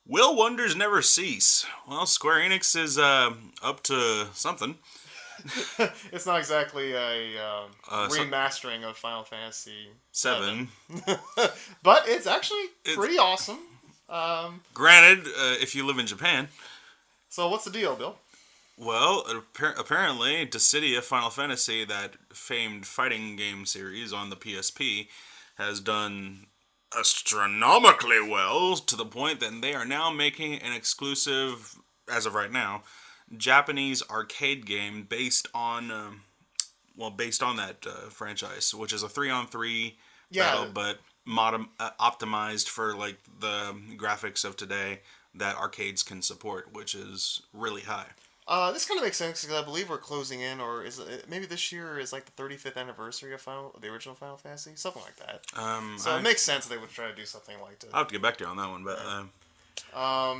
Will wonders never cease. Well, Square Enix is up to something. It's not exactly a So, remastering of Final Fantasy seven. but it's actually It's, pretty awesome. Granted, if you live in Japan. So what's the deal, Bill? Well, apparently, Dissidia Final Fantasy, that famed fighting game series on the PSP, has done astronomically well to the point that they are now making an exclusive, as of right now, Japanese arcade game based on that franchise, which is a 3-on-3 battle, but optimized for like the graphics of today that arcades can support, which is really high. This kind of makes sense because I believe we're closing in, or is it, maybe this year is like the 35th anniversary of the original Final Fantasy, something like that. So it makes sense that they would try to do something like that. I'll have to get back to you on that one, but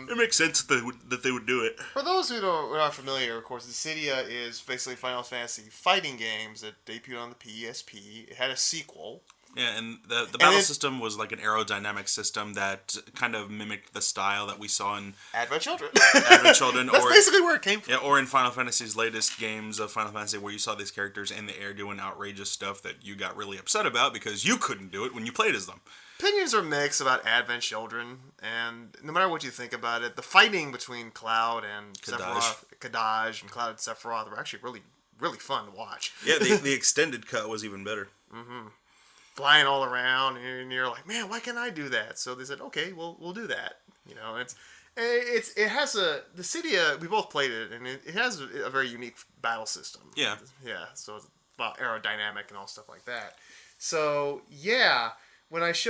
it makes sense that they would do it. For those who are not familiar, of course, Dissidia is basically Final Fantasy fighting games that debuted on the PSP. It had a sequel. Yeah, and the battle system was like an aerodynamic system that kind of mimicked the style that we saw in Advent Children. That's basically where it came from. Yeah, or in Final Fantasy's latest games of Final Fantasy, where you saw these characters in the air doing outrageous stuff that you got really upset about because you couldn't do it when you played as them. Opinions are mixed about Advent Children, and no matter what you think about it, the fighting between Cloud and Kadaj and Cloud and Sephiroth were actually really, really fun to watch. Yeah, the extended cut was even better. Mm-hmm. Flying all around, and you're like, man, why can't I do that? So they said, okay, we'll do that. You know, it has Dissidia. We both played it, and it has a very unique battle system. Yeah. So it's about aerodynamic and all stuff like that. So yeah, we just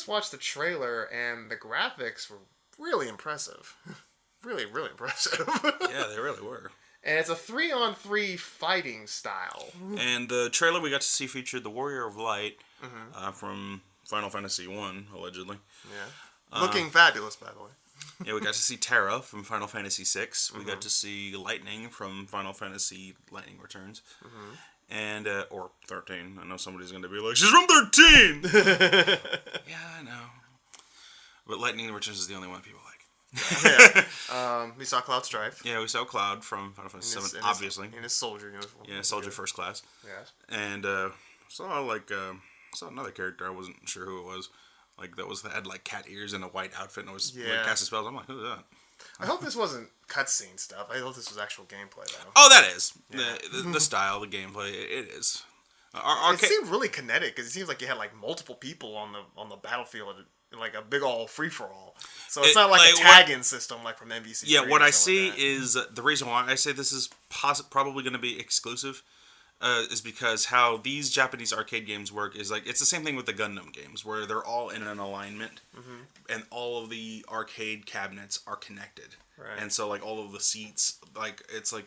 watched the trailer, and the graphics were really impressive. Really, really impressive. Yeah, they really were. And it's a 3-on-3 fighting style. And the trailer we got to see featured the Warrior of Light from Final Fantasy 1, allegedly. Yeah. Looking fabulous, by the way. Yeah, we got to see Terra from Final Fantasy 6. We got to see Lightning from Final Fantasy Lightning Returns. And, or 13. I know somebody's going to be like, she's from 13! Yeah, I know. But Lightning Returns is the only one people like. We saw Cloud Strife. Yeah, we saw Cloud from Final Fantasy 7, obviously. In his soldier uniform. Yeah, soldier first class. Yes. And saw another character. I wasn't sure who it was. Like that had like cat ears and a white outfit and it was like casting spells. I'm like, who's that? I hope this wasn't cutscene stuff. I hope this was actual gameplay though. Oh, that is the style, the gameplay. It is. It seemed really kinetic because it seems like you had like multiple people on the battlefield. Like a big old free-for-all. So it's not like a tag-in system like from MVC. Yeah, what I see is the reason why I say this is probably going to be exclusive is because how these Japanese arcade games work is like it's the same thing with the Gundam games where they're all in an alignment and all of the arcade cabinets are connected. Right. And so like all of the seats, like it's like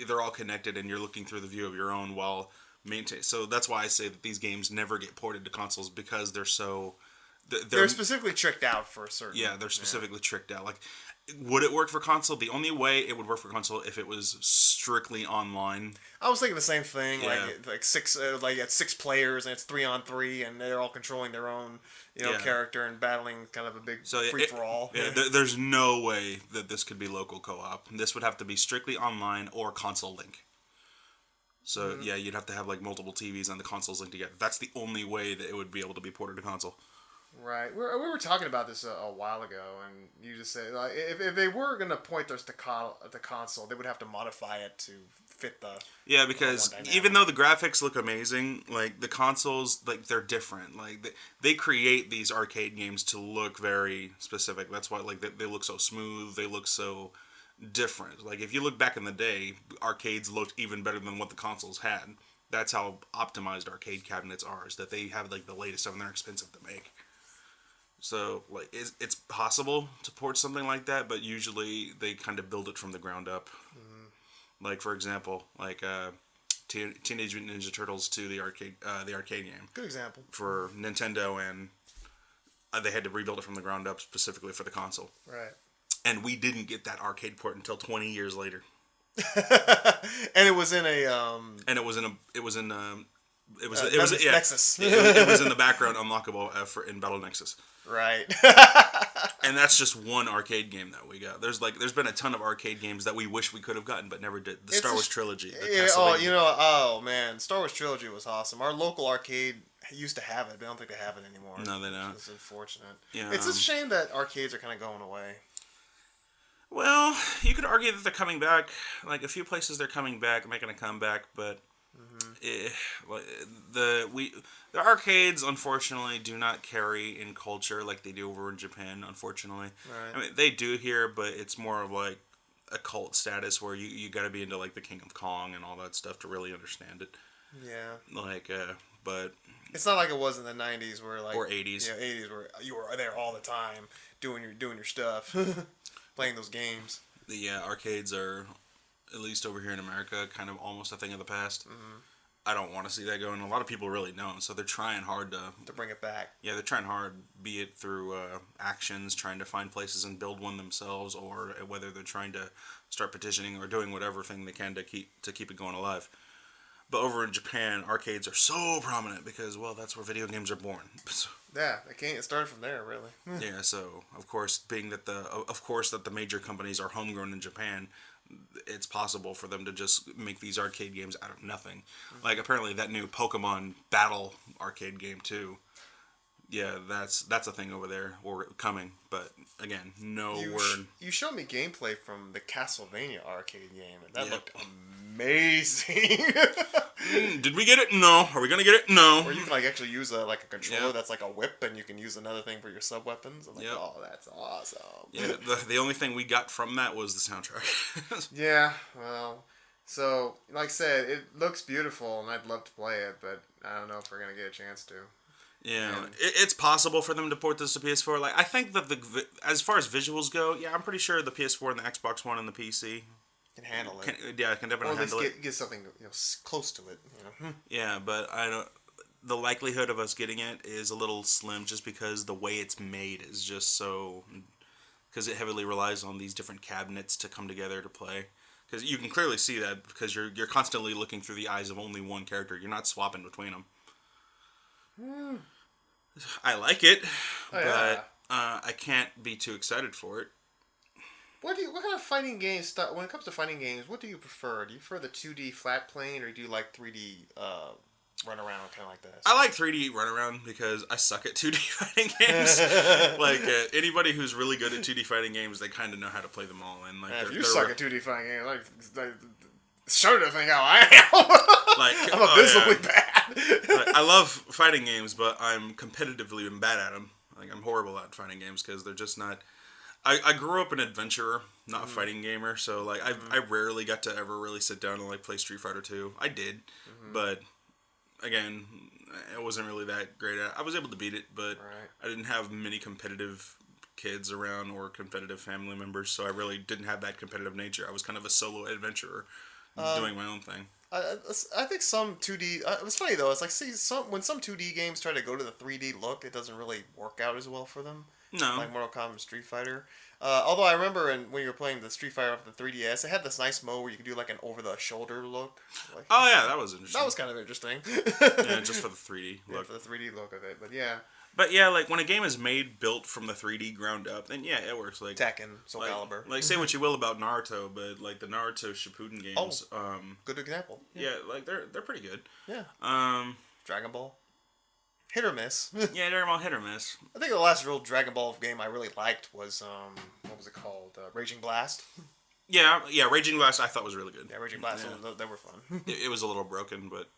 they're all connected and you're looking through the view of your own while maintaining. So that's why I say that these games never get ported to consoles because they're so... They're specifically tricked out for a certain... Yeah, they're specifically tricked out. Like, would it work for console? The only way it would work for console if it was strictly online. I was thinking the same thing. Yeah. Like it's 6 players and it's 3-on-3 and they're all controlling their own character and battling kind of a big free for all. Yeah, there's no way that this could be local co-op. This would have to be strictly online or console link. So yeah, you'd have to have like multiple TVs and the consoles linked together. That's the only way that it would be able to be ported to console. Right. We were talking about this a while ago, and you just said like, if they were going to point this to console, they would have to modify it to fit the... Yeah, because even though the graphics look amazing, like the consoles, like they're different. Like they create these arcade games to look very specific. That's why like they look so smooth. They look so different. Like if you look back in the day, arcades looked even better than what the consoles had. That's how optimized arcade cabinets are. Is that they have like the latest stuff and they're expensive to make. So, like, it's possible to port something like that, but usually they kind of build it from the ground up. Like, for example, like Teenage Mutant Ninja Turtles 2, the arcade game. Good example. For Nintendo, and they had to rebuild it from the ground up specifically for the console. Right. And we didn't get that arcade port until 20 years later. And it was in a... Nexus. It was in the background unlockable in Battle Nexus. Right. And that's just one arcade game that we got. There's been a ton of arcade games that we wish we could have gotten but never did. The Star Wars trilogy. Oh man, Star Wars trilogy was awesome. Our local arcade used to have it, but I don't think they have it anymore. No, they don't. It's unfortunate. Yeah, it's a shame that arcades are kind of going away. Well, you could argue that they're coming back. Like a few places, they're coming back, making a comeback, but the arcades unfortunately do not carry in culture like they do over in Japan. Unfortunately, Right. I mean they do here, but it's more of like a cult status where you got to be into like the King of Kong and all that stuff to really understand it. Yeah. Like, but it's not like it was in the '90s where like or '80s. Yeah, '80s where you were there all the time doing your stuff, playing those games. The arcades are, at least over here in America, kind of almost a thing of the past. Mm-hmm. I don't want to see that go, and a lot of people really don't. So they're trying hard to bring it back. Yeah, they're trying hard, be it through actions, trying to find places and build one themselves, or whether they're trying to start petitioning or doing whatever thing they can to keep it going alive. But over in Japan, arcades are so prominent because, well, that's where video games are born. Yeah, it started from there, really. Yeah, so of course, being that the major companies are homegrown in Japan, it's possible for them to just make these arcade games out of nothing. Mm-hmm. Like apparently that new Pokemon Battle arcade game too. Yeah, that's a thing over there or coming, but again, no word. You showed me gameplay from the Castlevania arcade game, and that looked amazing. Did we get it? No. Are we gonna get it? No. Or you can like actually use a controller that's like a whip, and you can use another thing for your sub weapons. I'm like, oh, that's awesome. Yeah, the only thing we got from that was the soundtrack. Yeah, well, so like I said, it looks beautiful, and I'd love to play it, but I don't know if we're gonna get a chance to. Yeah, it's possible for them to port this to PS4. Like I think that as far as visuals go, yeah, I'm pretty sure the PS4 and the Xbox One and the PC can handle it. Can definitely handle it. Get something close to it. Yeah, but I don't. The likelihood of us getting it is a little slim, just because the way it's made is just so. Because it heavily relies on these different cabinets to come together to play. Because you can clearly see that because you're constantly looking through the eyes of only one character. You're not swapping between them. I like it, but I can't be too excited for it. What kind of fighting games? When it comes to fighting games, what do you prefer? Do you prefer the 2D flat plane, or do you like 3D run around kind of like this? I like 3D run around because I suck at 2D fighting games. Like anybody who's really good at 2D fighting games, they kind of know how to play them all. And like, if you suck at 2D fighting games, like show the thing how I am. Like I'm abysmally bad. Like, I love fighting games, but I'm competitively bad at them. Like I'm horrible at fighting games because they're just not. I grew up an adventurer, not a fighting gamer, so like I rarely got to ever really sit down and like play Street Fighter 2. I did, but again, I wasn't really that great at it. I was able to beat it, but I didn't have many competitive kids around or competitive family members, so I really didn't have that competitive nature. I was kind of a solo adventurer doing my own thing. I think some 2D. It's funny though. It's like when some 2D games try to go to the 3D look, it doesn't really work out as well for them. No. Like Mortal Kombat and Street Fighter. Although I remember when you were playing the Street Fighter off the 3DS, it had this nice mode where you could do like an over-the-shoulder look. Like, oh yeah, that was interesting. That was kind of interesting. Yeah, just for the 3D look. Yeah, for the 3D look of it, but yeah. But yeah, like when a game is built from the 3D ground up, then yeah, it works. Like Tekken, Soul Calibur. Like say what you will about Naruto, but like the Naruto Shippuden games, good example. Yeah, like they're pretty good. Yeah. Dragon Ball. Hit or miss. Yeah, they're all hit or miss. I think the last real Dragon Ball game I really liked was what was it called? Raging Blast. Yeah, Raging Blast I thought was really good. Yeah, Raging Blast, they were fun. It was a little broken, but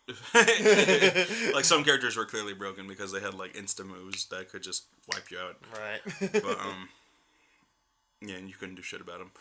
like some characters were clearly broken because they had like insta moves that could just wipe you out. Right. But yeah, and you couldn't do shit about them.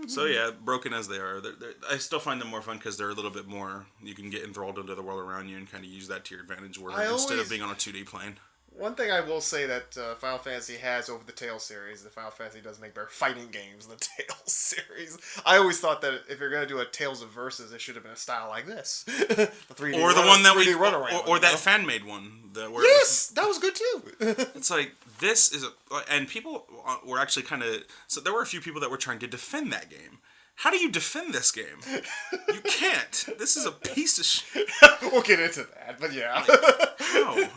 So yeah, broken as they are, I still find them more fun because they're a little bit more. You can get enthralled into the world around you and kind of use that to your advantage. Instead of being on a 2D plane. One thing I will say that Final Fantasy has over the Tales series, the Final Fantasy does make better fighting games than the Tales series. I always thought that if you're gonna do a Tales of Versus, it should have been a style like this, the 3D or the one that we run around, or that fan made one. Yes, that was good too. It's like this is, and people were actually kind of. So there were a few people that were trying to defend that game. How do you defend this game? You can't. This is a piece of shit. We'll get into that, but yeah. How?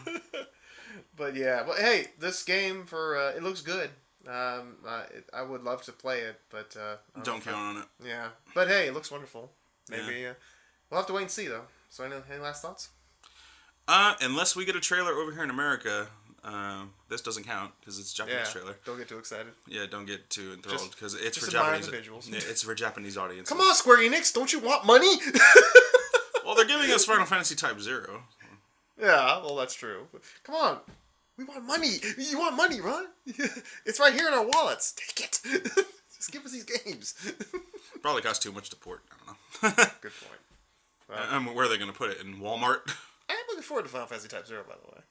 But yeah, but hey, this game it looks good. I would love to play it, but don't count on it. Yeah, but hey, it looks wonderful. Maybe we'll have to wait and see though. So, any last thoughts? Unless we get a trailer over here in America, this doesn't count because it's a Japanese trailer. Don't get too excited. Yeah, don't get too enthralled because it's just for Japanese individuals. Yeah, it's for Japanese audiences. Come on, Square Enix, don't you want money? Well, they're giving us Final Fantasy Type 0. Yeah, well, that's true. Come on. We want money. You want money, right? It's right here in our wallets. Take it. Just give us these games. Probably costs too much to port. I don't know. Good point. Where are they going to put it? In Walmart? I am looking forward to Final Fantasy Type 0, by the way.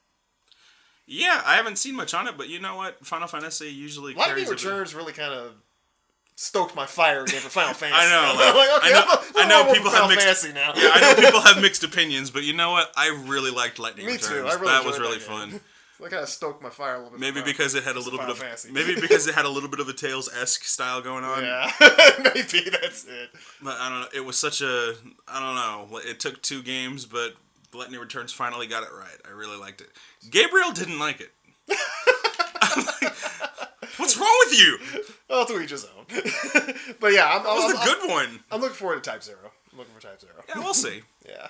Yeah, I haven't seen much on it, but you know what? Final Fantasy usually Lightning Returns really kind of stoked my fire again for Final Fantasy. I know. Like, okay, I know people have mixed. Fantasy now. Yeah, I know people have mixed opinions, but you know what? I really liked Lightning Returns. Me too. I really that was enjoyed really that fun. game. That kind of stoked my fire a little bit. Maybe because it had a little bit of Fantasy. maybe because it had a little bit of a Tales-esque style going on. Yeah, maybe that's it. But I don't know. It was such a I don't know. It took 2 games, but Lightning Returns finally got it right. I really liked it. Gabriel didn't like it. What's wrong with you? Well, to each his own. But yeah, that was the good one. I'm looking forward to Type 0. I'm looking for Type 0. Yeah, we'll see. Yeah.